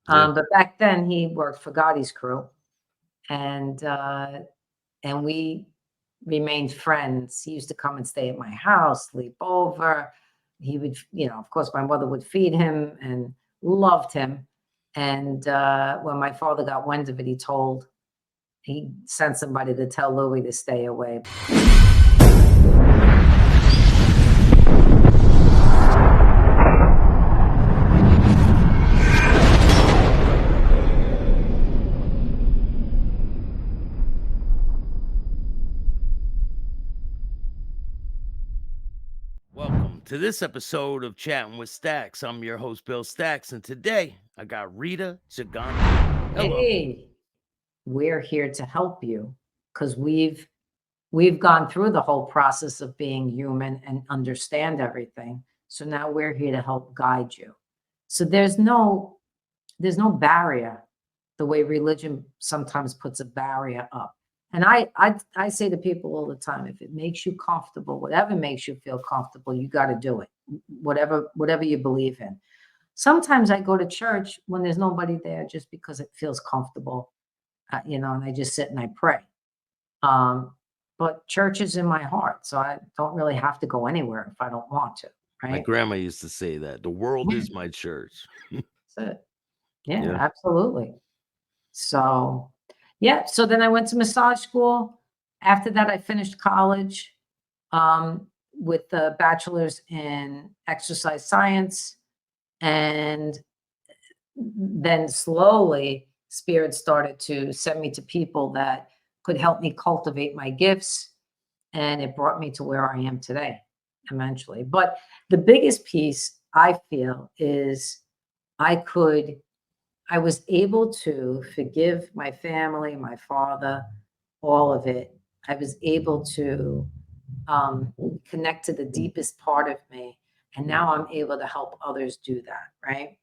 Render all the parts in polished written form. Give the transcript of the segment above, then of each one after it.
Yeah. But back then he worked for Gotti's crew, and we remained friends. He used to come and stay at my house, sleep over. He would, of course, my mother would feed him and loved him. And when my father got wind of it, he sent somebody to tell Louis to stay away. Welcome to this episode of Chatting with Stacks. I'm your host, Bill Stacks, and today I got Rita Gigante. Hello. Hey, we're here to help you because we've gone through the whole process of being human and understand everything. So now we're here to help guide you. So there's no barrier the way religion sometimes puts a barrier up. And I say to people all the time, if it makes you comfortable, whatever makes you feel comfortable, you got to do it. Whatever you believe in. Sometimes I go to church when there's nobody there just because it feels comfortable, and I just sit and I pray. But church is in my heart, so I don't really have to go anywhere if I don't want to, My right? grandma used to say that the world is my church. That's it. Yeah, Yeah. absolutely. So, yeah. So then I went to massage school. After that, I finished college with the bachelor's in exercise science. And then slowly, Spirit started to send me to people that could help me cultivate my gifts. And it brought me to where I am today, eventually. But the biggest piece I feel is I was able to forgive my family, my father, all of it. I was able to connect to the deepest part of me. And now I'm able to help others do that, right?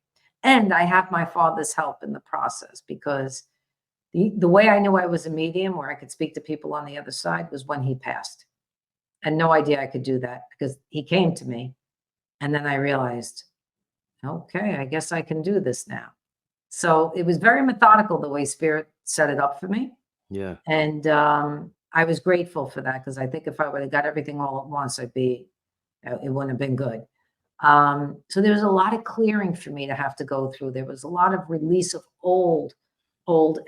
And I have my father's help in the process because the way I knew I was a medium where I could speak to people on the other side was when he passed. I had no idea I could do that because he came to me. And then I realized, okay, I guess I can do this now. So it was very methodical the way Spirit set it up for me. Yeah. And I was grateful for that because I think if I would have got everything all at once, it wouldn't have been good. So there was a lot of clearing for me to have to go through. There was a lot of release of old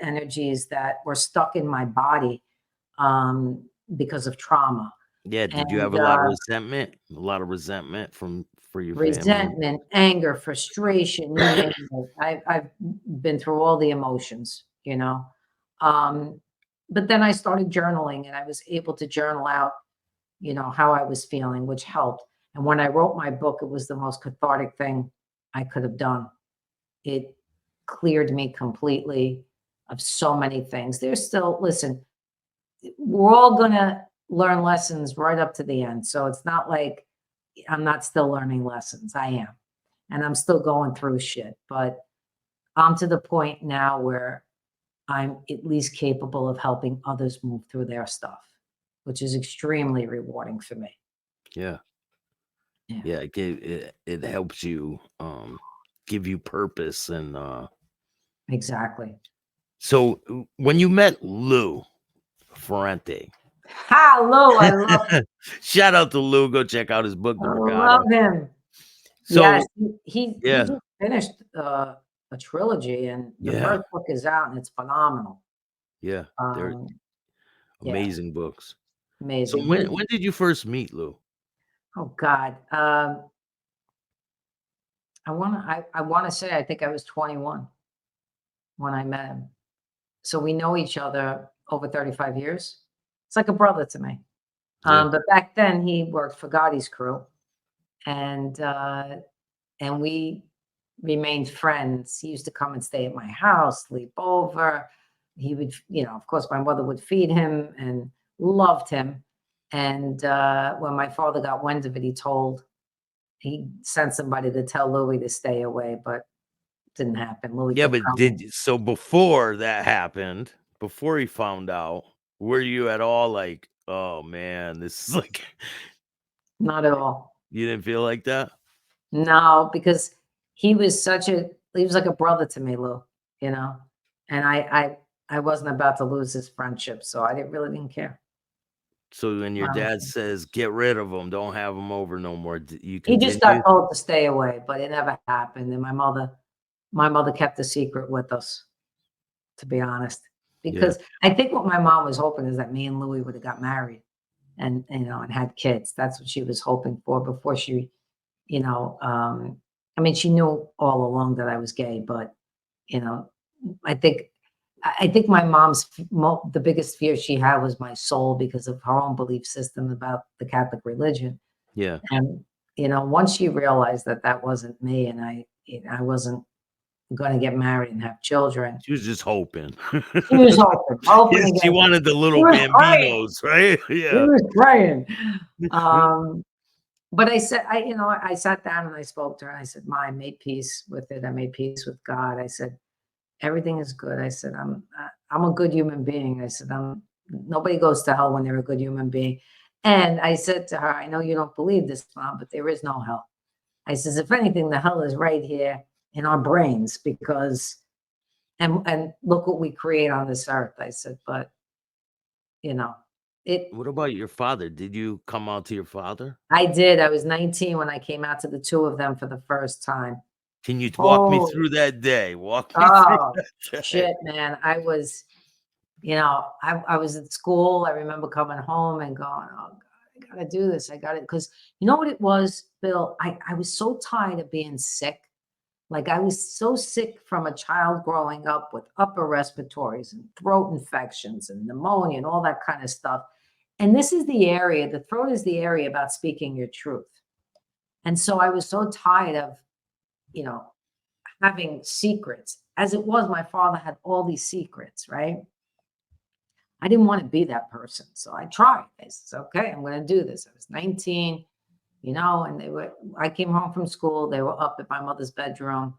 energies that were stuck in my body because of trauma. Yeah. Did you have And a lot of resentment? A lot of resentment for your family? resentment, anger, frustration, you name it. I've been through all the emotions, But then I started journaling and I was able to journal out, how I was feeling, which helped. And when I wrote my book, it was the most cathartic thing I could have done. It cleared me completely of so many things. There's still, listen, we're all going to learn lessons right up to the end. So it's not like I'm not still learning lessons. I am. And I'm still going through shit. But I'm to the point now where I'm at least capable of helping others move through their stuff, which is extremely rewarding for me. Yeah. Yeah. Yeah. It helps you give you purpose and Exactly. so when you met Lou Ferrante. Hello, I love Shout out to Lou. Go check out his book, The I Regatta. love him. So Yes, he yeah, just finished a trilogy, and the yeah, first book is out, and it's phenomenal. yeah. They're Yeah, amazing books. So amazing. when did you first meet Lou? Oh God, I wanna say I think I was 21 when I met him. So we know each other over 35 years. It's like a brother to me. Yeah, But back then he worked for Gotti's crew, and we remained friends. He used to come and stay at my house, sleep over. He would, of course, my mother would feed him and loved him. And when my father got wind of it, he sent somebody to tell Louis to stay away, but it didn't happen. Louis yeah. kept But coming. so before that happened, before he found out, were you at all like, oh man, this is like, Not at all. you didn't feel like that? No, because he was was like a brother to me, Lou, you know, and I wasn't about to lose his friendship, so I didn't care. So when your dad Honestly. says, "Get rid of them, don't have them over no more," you He just got continue? told to stay away, but it never happened, and my mother kept the secret with us, to be honest, Yeah. because I think what my mom was hoping is that me and Louis would have got married and, and had kids. That's what she was hoping for before she, you know, I mean, she knew all along that I was gay, but, you know, I think I think my mom's the biggest fear she had was my soul because of her own belief system about the Catholic religion. Yeah. And, once she realized that that wasn't me and I wasn't gonna get married and have children, She was just hoping. she was hoping Yeah, she against wanted the she little was praying, Bambinos, right? she Yeah. was praying. Um, but I said, I sat down and I spoke to her and I said, "Ma, I made peace with it. I made peace with God." I said, "Everything is good." I said, I'm a good human being." I said, Nobody goes to hell when they're a good human being." And I said to her, "I know you don't believe this, Mom, but there is no hell." I says, "If anything, the hell is right here in our brains because and look what we create on this earth." I said, "But you know, it What about your father? Did you come out to your father? I did. I was 19 when I came out to the two of them for the first time. Can you walk me Oh, through that day? Walk me through oh that day. shit, man. I was at school. I remember coming home and going, "Oh God, I gotta do this. I got it." Because you know what it was, Bill? I was so tired of being sick. Like I was so sick from a child growing up with upper respiratories and throat infections and pneumonia and all that kind of stuff. And this is the area, the throat is the area about speaking your truth. And so I was so tired of, you know, having secrets. As it was, my father had all these secrets, right? I didn't want to be that person. So I tried. I said, "Okay, I'm going to do this." I was 19, and I came home from school. They were up at my mother's bedroom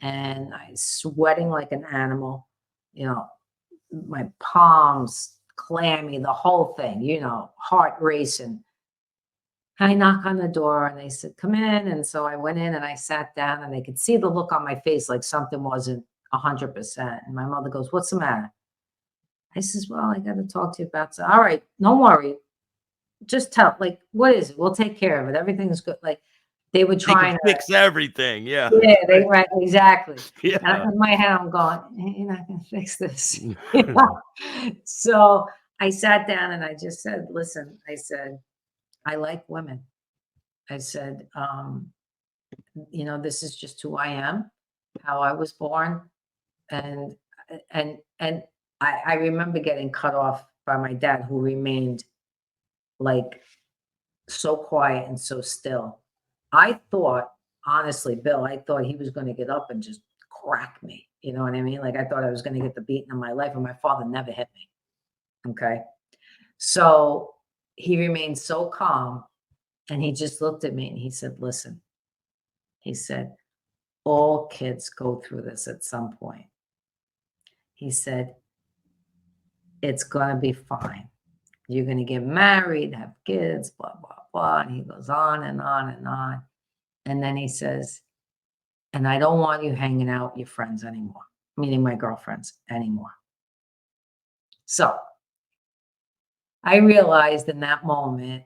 and I was sweating like an animal, you know, my palms clammy, the whole thing, heart racing. I knock on the door and they said, "Come in." And so I went in and I sat down and they could see the look on my face like something wasn't 100%. And my mother goes, "What's the matter?" I says, "Well, I got to talk to you about all right, don't worry. Just tell, like, what is it? We'll take care of it. Everything's good." Like they were They can trying to, fix everything. Yeah. yeah, they Right. right, exactly. And Yeah. in my head, I'm going, "You're not gonna fix this." So I sat down and I just said, "Listen," I said, "I like women." I said, "This is just who I am, how I was born." And and I remember getting cut off by my dad, who remained like so quiet and so still. I thought, honestly, Bill, I thought he was going to get up and just crack me. You know what I mean? Like I thought I was going to get the beating of my life, and my father never hit me. Okay. So he remained so calm and he just looked at me and he said, "Listen," he said, "all kids go through this at some point." He said, "It's going to be fine. You're going to get married, have kids, blah, blah, blah." And he goes on and on and on. And then he says, "And I don't want you hanging out with your friends anymore," meaning my girlfriends anymore. So I realized in that moment,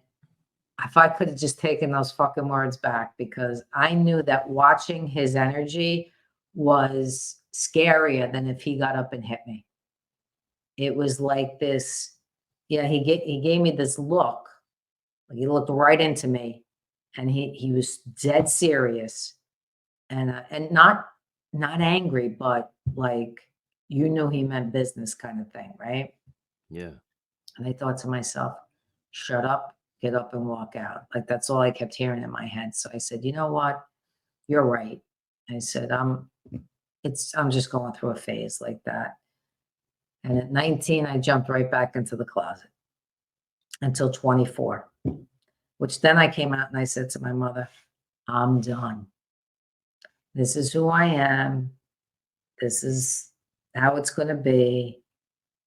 if I could have just taken those fucking words back, because I knew that watching his energy was scarier than if he got up and hit me. It was like this, he gave me this look. Like he looked right into me and he was dead serious and not angry, but like you knew he meant business kind of thing, right? Yeah. And I thought to myself, "Shut up, get up and walk out." Like that's all I kept hearing in my head. So I said, "You know what? You're right." I said, I'm just going through a phase like that." And at 19, I jumped right back into the closet until 24, which then I came out and I said to my mother, "I'm done. This is who I am. This is how it's going to be.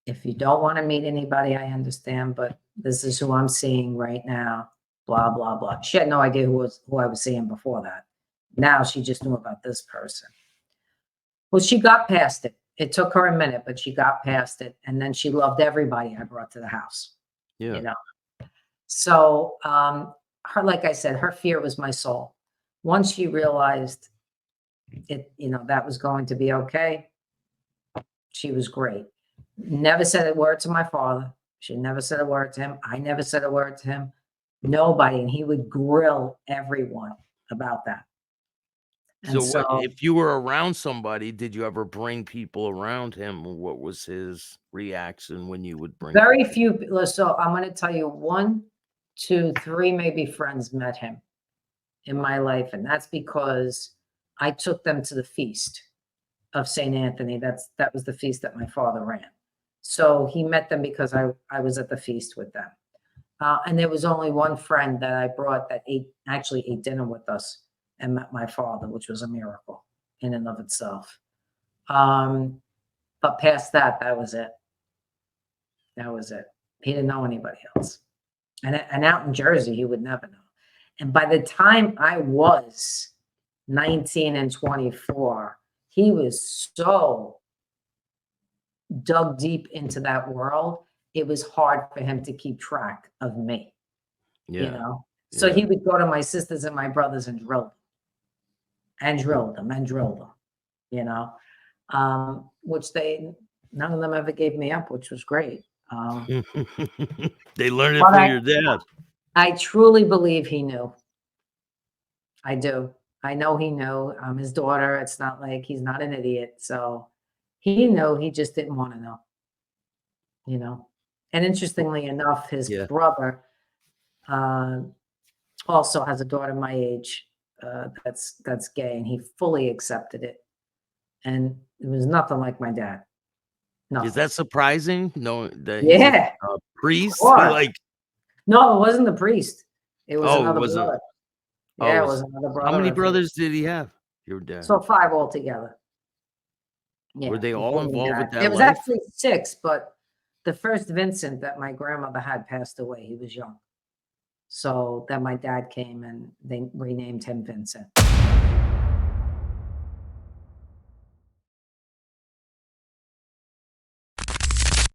If you don't want to meet anybody, I understand, but this is who I'm seeing right now." Blah, blah, blah. She had no idea who I was seeing before that. Now she just knew about this person. Well, she got past it. It took her a minute, but she got past it. And then she loved everybody I brought to the house, Yeah. you know. So her, like I said, her fear was my soul. Once she realized it, that was going to be okay, she was great. Never said a word to my father. She never said a word to him. I never said a word to him. Nobody. And he would grill everyone about that. And So what so if you were around somebody, did you ever bring people around him? What was his reaction when you would bring very people? few. So I'm going to tell you 1, 2, 3, maybe friends met him in my life. And that's because I took them to the feast of St. Anthony. That was the feast that my father ran. So he met them because I was at the feast with them. And there was only one friend that I brought that actually ate dinner with us and met my father, which was a miracle in and of itself. But past that, that was it. That was it. He didn't know anybody else. And out in Jersey, he would never know. And by the time I was 19 and 24, he was so dug deep into that world, it was hard for him to keep track of me, Yeah. So Yeah. he would go to my sisters and my brothers and drill them and drill them and drill them, which none of them ever gave me up, which was great. They learned it But from your dad. I truly believe he knew. I do. I know he knew. I'm his daughter. It's not like he's not an idiot. So he knew. He just didn't want to know. And interestingly enough, his Yeah. brother also has a daughter my age that's gay, and he fully accepted it. And it was nothing like my dad. Is Nothing. that surprising? Knowing that he's Yeah, a of priest? course. Like, No, it wasn't the priest. It was oh, it another wasn't. brother. Oh, Yeah, it it was. was another How brother. many I think. brothers did he have? Your dad. So 5 altogether. Were Yeah, they all before he involved with died. that It was life? actually 6, but the first Vincent that my grandmother had passed away. He was young. So then my dad came and they renamed him Vincent.